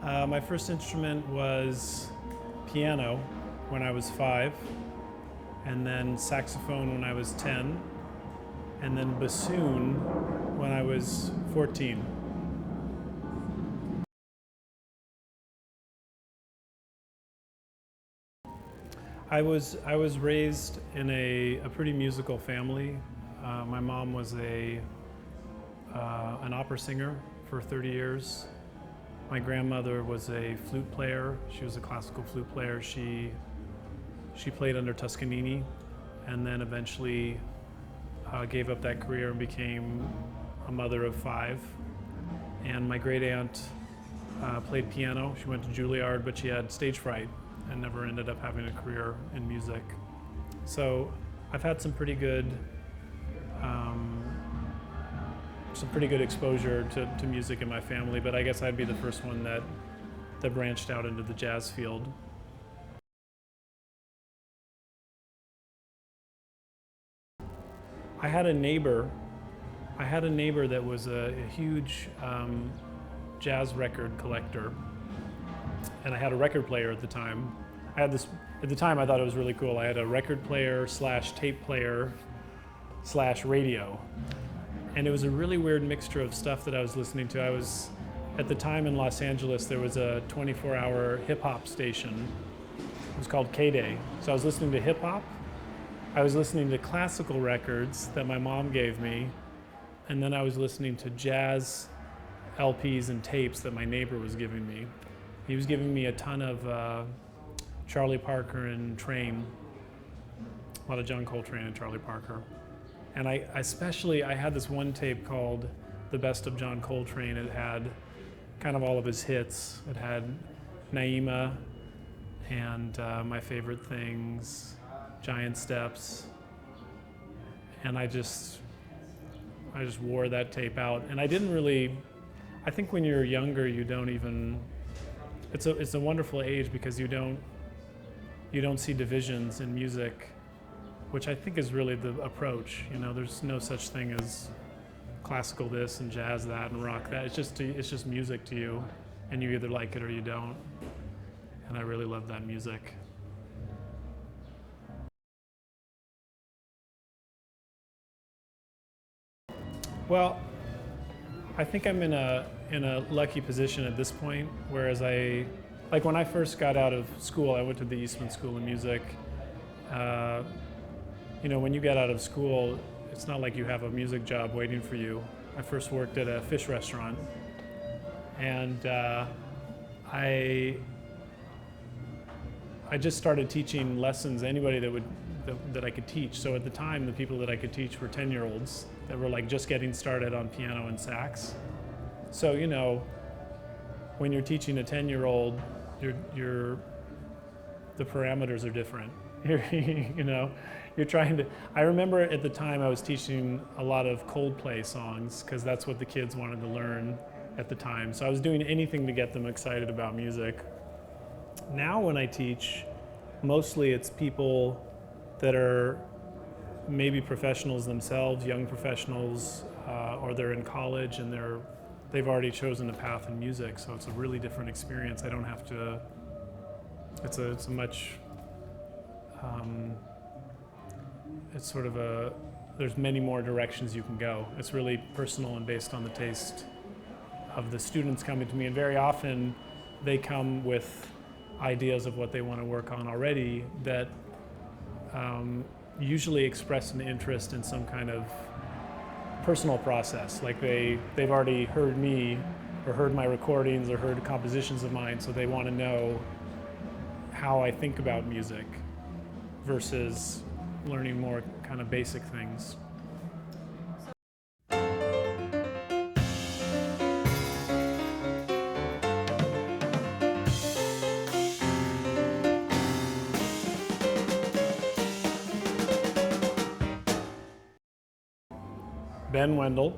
My first instrument was piano when I was 5, and then saxophone when I was 10, and then bassoon when I was 14. I was raised in a pretty musical family. My mom was an opera singer for 30 years. My grandmother was a flute player. She was a classical flute player. She played under Toscanini, and then eventually gave up that career and became a mother of 5. And my great aunt played piano. She went to Juilliard, but she had stage fright and never ended up having a career in music. So I've had some pretty good exposure to music in my family, but I guess I'd be the first one that branched out into the jazz field. I had a neighbor that was a huge jazz record collector, and I had a record player at the time. At the time I thought it was really cool. I had a record player / tape player / radio. And it was a really weird mixture of stuff that I was listening to. At the time in Los Angeles, there was a 24-hour hip-hop station. It was called K-Day. So I was listening to hip-hop. I was listening to classical records that my mom gave me. And then I was listening to jazz LPs and tapes that my neighbor was giving me. He was giving me a ton of Charlie Parker and Train, a lot of John Coltrane and Charlie Parker. And I had this one tape called The Best of John Coltrane. It had kind of all of his hits. It had Naima and My Favorite Things, Giant Steps. And I just wore that tape out. And I think when you're younger, you don't even, it's a wonderful age because you don't see divisions in music, which I think is really the approach. You know, there's no such thing as classical this and jazz that and rock that. It's just music to you, and you either like it or you don't. And I really love that music. Well, I think I'm in a lucky position at this point, whereas like when I first got out of school, I went to the Eastman School of Music. You know, when you get out of school, it's not like you have a music job waiting for you. I first worked at a fish restaurant, and I just started teaching lessons, anybody that I could teach. So at the time, the people that I could teach were 10-year-olds that were like just getting started on piano and sax. So, you know, when you're teaching a 10-year-old, the parameters are different. You know, you're trying to, I remember at the time I was teaching a lot of Coldplay songs because that's what the kids wanted to learn at the time. So I was doing anything to get them excited about music. Now when I teach, mostly it's people that are maybe professionals themselves, young professionals, or they're in college and they've already chosen a path in music. So it's a really different experience. I don't have to, it's a much, it's sort of there's many more directions you can go. It's really personal and based on the taste of the students coming to me, and very often they come with ideas of what they want to work on already that usually express an interest in some kind of personal process. Like they've already heard me or heard my recordings or heard compositions of mine, so they want to know how I think about music versus learning more kind of basic things. Ben Wendel.